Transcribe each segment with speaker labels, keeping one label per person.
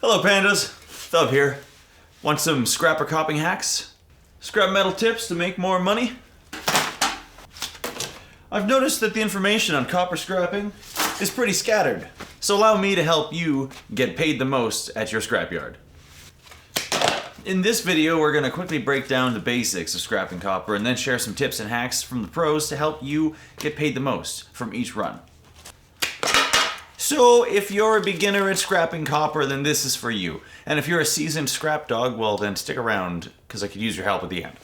Speaker 1: Hello pandas, Thub here. Want some scrapper copying hacks? Scrap metal tips to make more money? I've noticed that the information on copper scrapping is pretty scattered, so allow me to help you get paid the most at your scrapyard. In this video, we're going to quickly break down the basics of scrapping copper and then share some tips and hacks from the pros to help you get paid the most from each run. So if you're a beginner at scrapping copper, then this is for you. And if you're a seasoned scrap dog, well then stick around, because I could use your help at the end.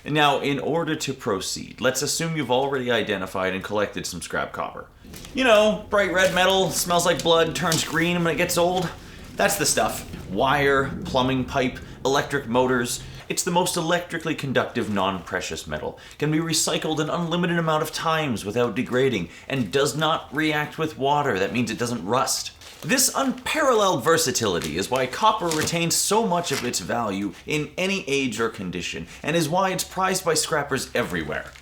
Speaker 1: And now, in order to proceed, let's assume you've already identified and collected some scrap copper. You know, bright red metal, smells like blood, turns green when it gets old. That's the stuff. Wire, plumbing pipe, electric motors. It's the most electrically conductive non-precious metal, can be recycled an unlimited amount of times without degrading, and does not react with water. That means it doesn't rust. This unparalleled versatility is why copper retains so much of its value in any age or condition, and is why it's prized by scrappers everywhere.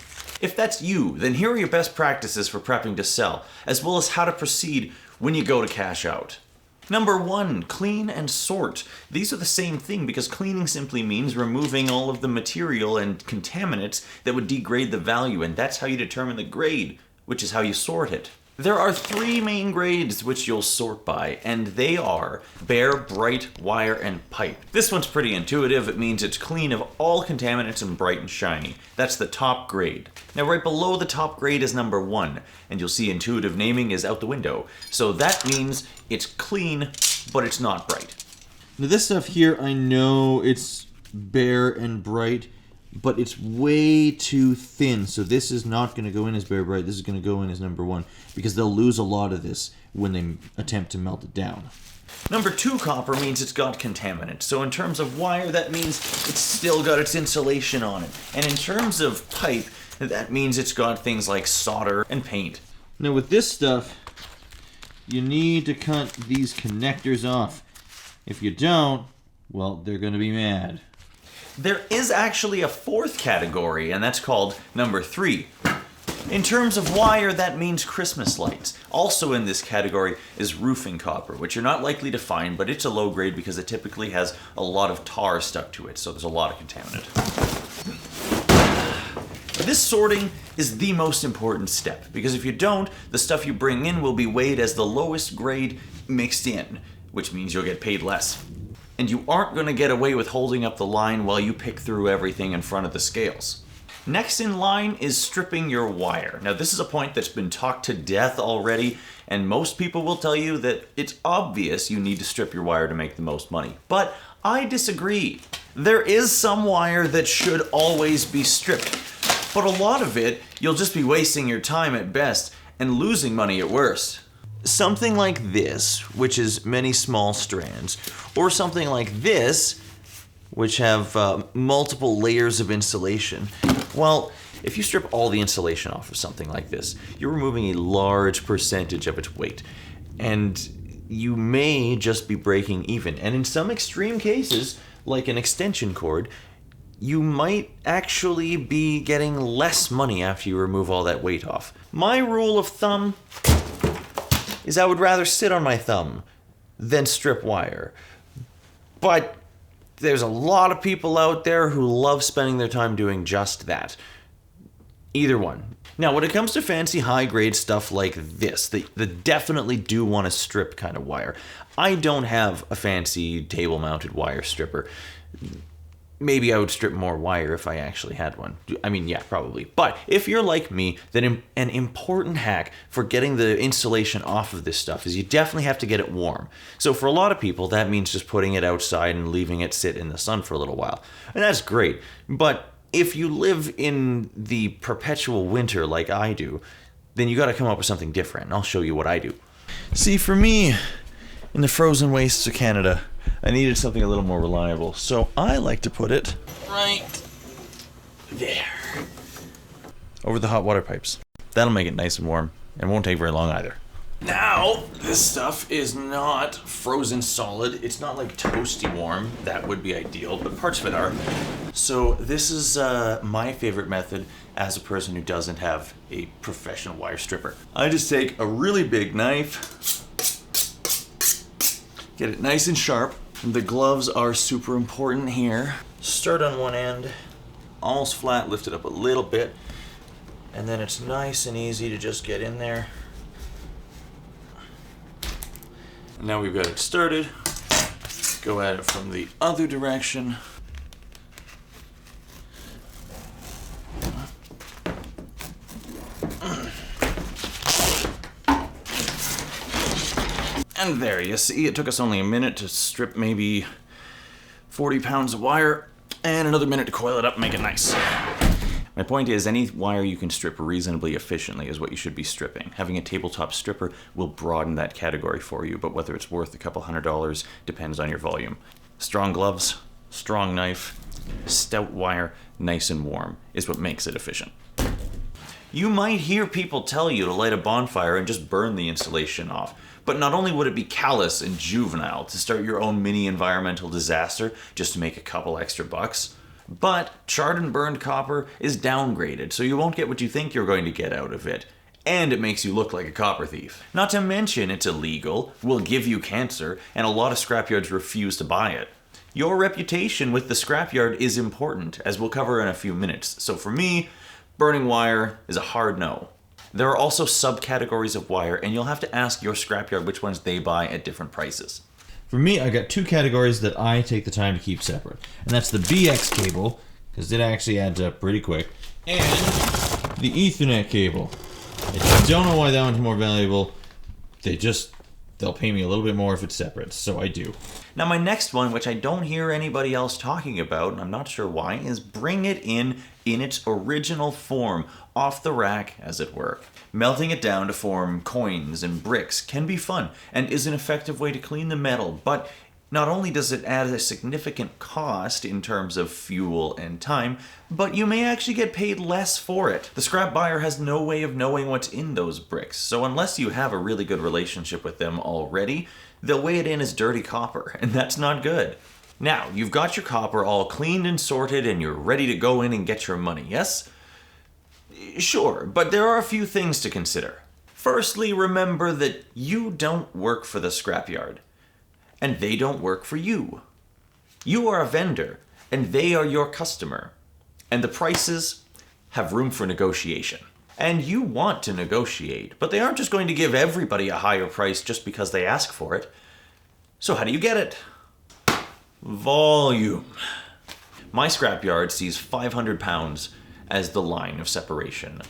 Speaker 1: If that's you, then here are your best practices for prepping to sell, as well as how to proceed when you go to cash out. Number 1, clean and sort. These are the same thing because cleaning simply means removing all of the material and contaminants that would degrade the value, and that's how you determine the grade, which is how you sort it. There are 3 main grades which you'll sort by, and they are bare, bright, wire, and pipe. This one's pretty intuitive. It means it's clean of all contaminants and bright and shiny. That's the top grade. Now right below the top grade is number 1, and you'll see intuitive naming is out the window. So that means it's clean, but it's not bright.
Speaker 2: Now this stuff here, I know it's bare and bright, but it's way too thin, so this is not going to go in as bare bright. This is going to go in as number 1, because they'll lose a lot of this when they attempt to melt it down.
Speaker 1: Number 2 copper means it's got contaminants. So in terms of wire, that means it's still got its insulation on it. And in terms of pipe, that means it's got things like solder and paint.
Speaker 2: Now with this stuff, you need to cut these connectors off. If you don't, well, they're going to be mad.
Speaker 1: There is actually a 4th category, and that's called number 3. In terms of wire, that means Christmas lights. Also in this category is roofing copper, which you're not likely to find, but it's a low grade because it typically has a lot of tar stuck to it, so there's a lot of contaminant. This sorting is the most important step, because if you don't, the stuff you bring in will be weighed as the lowest grade mixed in, which means you'll get paid less. And you aren't going to get away with holding up the line while you pick through everything in front of the scales. Next in line is stripping your wire. Now this is a point that's been talked to death already, and most people will tell you that it's obvious you need to strip your wire to make the most money. But I disagree. There is some wire that should always be stripped, but a lot of it you'll just be wasting your time at best and losing money at worst. Something like this, which is many small strands, or something like this, which have multiple layers of insulation. Well, if you strip all the insulation off of something like this, you're removing a large percentage of its weight, and you may just be breaking even. And in some extreme cases, like an extension cord, you might actually be getting less money after you remove all that weight off. My rule of thumb is I would rather sit on my thumb than strip wire. But there's a lot of people out there who love spending their time doing just that. Either one. Now, when it comes to fancy high-grade stuff like this, the definitely do want to strip kind of wire. I don't have a fancy table-mounted wire stripper. Maybe I would strip more wire if I actually had one. I mean, yeah, probably. But if you're like me, then an important hack for getting the insulation off of this stuff is you definitely have to get it warm. So for a lot of people, that means just putting it outside and leaving it sit in the sun for a little while. And that's great. But if you live in the perpetual winter like I do, then you got to come up with something different. And I'll show you what I do. See, for me, in the frozen wastes of Canada, I needed something a little more reliable, so I like to put it right there, over the hot water pipes. That'll make it nice and warm, and won't take very long either. Now, this stuff is not frozen solid. It's not like toasty warm. That would be ideal, but parts of it are. So this is my favorite method as a person who doesn't have a professional wire stripper. I just take a really big knife Get it nice and sharp. The gloves are super important here. Start on one end, almost flat, lift it up a little bit, and then it's nice and easy to just get in there. And now we've got it started. Go at it from the other direction. And there, you see, it took us only a minute to strip maybe 40 pounds of wire, and another minute to coil it up and make it nice. My point is, any wire you can strip reasonably efficiently is what you should be stripping. Having a tabletop stripper will broaden that category for you, but whether it's worth a couple $100 depends on your volume. Strong gloves, strong knife, stout wire, nice and warm is what makes it efficient. You might hear people tell you to light a bonfire and just burn the insulation off. But not only would it be callous and juvenile to start your own mini environmental disaster just to make a couple extra bucks, but charred and burned copper is downgraded, so you won't get what you think you're going to get out of it. And it makes you look like a copper thief. Not to mention it's illegal, will give you cancer, and a lot of scrapyards refuse to buy it. Your reputation with the scrapyard is important, as we'll cover in a few minutes. So for me, burning wire is a hard no. There are also subcategories of wire, and you'll have to ask your scrapyard which ones they buy at different prices.
Speaker 2: For me, I got two categories that I take the time to keep separate. And that's the BX cable, because it actually adds up pretty quick, and the Ethernet cable. I don't know why that one's more valuable. They'll pay me a little bit more if it's separate, so I do.
Speaker 1: Now my next one, which I don't hear anybody else talking about, and I'm not sure why, is bring it in its original form, off the rack as it were. Melting it down to form coins and bricks can be fun, and is an effective way to clean the metal, but not only does it add a significant cost in terms of fuel and time, but you may actually get paid less for it. The scrap buyer has no way of knowing what's in those bricks, so unless you have a really good relationship with them already, they'll weigh it in as dirty copper, and that's not good. Now, you've got your copper all cleaned and sorted, and you're ready to go in and get your money, yes? Sure, but there are a few things to consider. Firstly, remember that you don't work for the scrapyard. And they don't work for you. You are a vendor, and they are your customer. And the prices have room for negotiation. And you want to negotiate, but they aren't just going to give everybody a higher price just because they ask for it. So how do you get it? Volume. My scrapyard sees 500 pounds as the line of separation.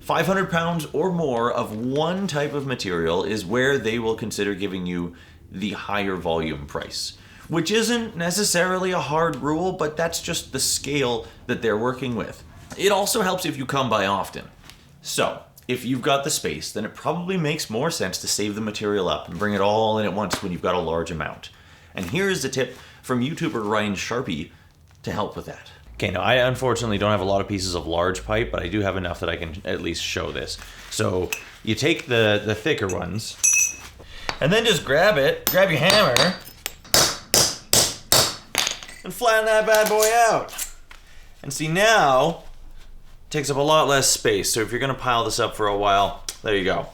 Speaker 1: 500 pounds or more of one type of material is where they will consider giving you the higher volume price, which isn't necessarily a hard rule, but that's just the scale that they're working with. It also helps if you come by often. So, if you've got the space, then it probably makes more sense to save the material up and bring it all in at once when you've got a large amount. And here's a tip from YouTuber Ryan Sharpie to help with that. Okay, now I unfortunately don't have a lot of pieces of large pipe, but I do have enough that I can at least show this. So, you take the thicker ones, and then just grab your hammer, and flatten that bad boy out. And see, now, it takes up a lot less space, so if you're gonna pile this up for a while, there you go.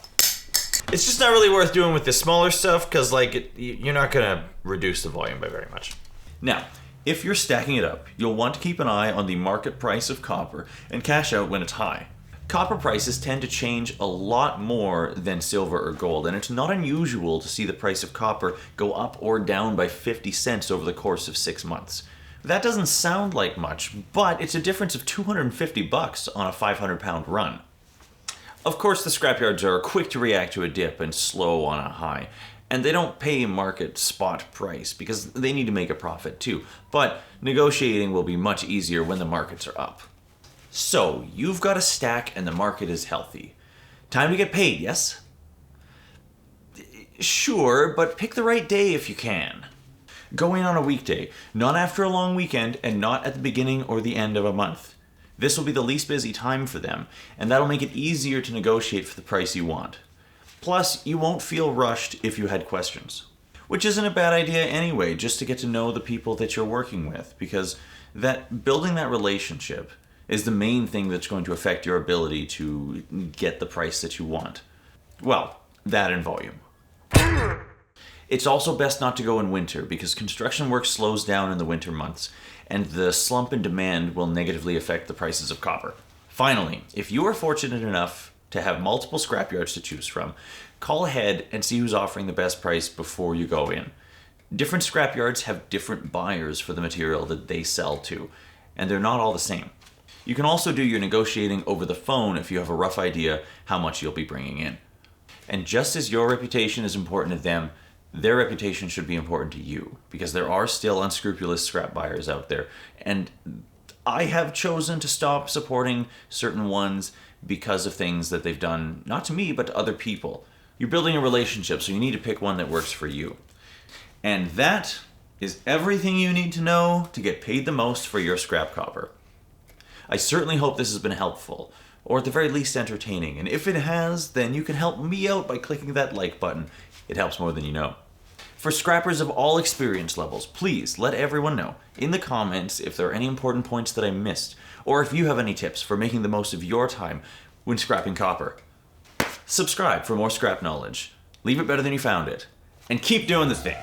Speaker 1: It's just not really worth doing with the smaller stuff, because you're not gonna reduce the volume by very much. Now, if you're stacking it up, you'll want to keep an eye on the market price of copper and cash out when it's high. Copper prices tend to change a lot more than silver or gold, and it's not unusual to see the price of copper go up or down by 50 cents over the course of 6 months. That doesn't sound like much, but it's a difference of 250 bucks on a 500-pound run. Of course, the scrapyards are quick to react to a dip and slow on a high, and they don't pay market spot price because they need to make a profit too, but negotiating will be much easier when the markets are up. So, you've got a stack and the market is healthy. Time to get paid, yes? Sure, but pick the right day if you can. Go in on a weekday, not after a long weekend, and not at the beginning or the end of a month. This will be the least busy time for them, and that'll make it easier to negotiate for the price you want. Plus, you won't feel rushed if you had questions. Which isn't a bad idea anyway, just to get to know the people that you're working with, because building that relationship is the main thing that's going to affect your ability to get the price that you want. Well, that and volume. It's also best not to go in winter because construction work slows down in the winter months, and the slump in demand will negatively affect the prices of copper. Finally, if you are fortunate enough to have multiple scrapyards to choose from, call ahead and see who's offering the best price before you go in. Different scrapyards have different buyers for the material that they sell to, and they're not all the same. You can also do your negotiating over the phone if you have a rough idea how much you'll be bringing in. And just as your reputation is important to them, their reputation should be important to you, because there are still unscrupulous scrap buyers out there. And I have chosen to stop supporting certain ones because of things that they've done, not to me, but to other people. You're building a relationship, so you need to pick one that works for you. And that is everything you need to know to get paid the most for your scrap copper. I certainly hope this has been helpful, or at the very least entertaining. And if it has, then you can help me out by clicking that like button. It helps more than you know. For scrappers of all experience levels, please let everyone know in the comments if there are any important points that I missed, or if you have any tips for making the most of your time when scrapping copper. Subscribe for more scrap knowledge. Leave it better than you found it. And keep doing the thing.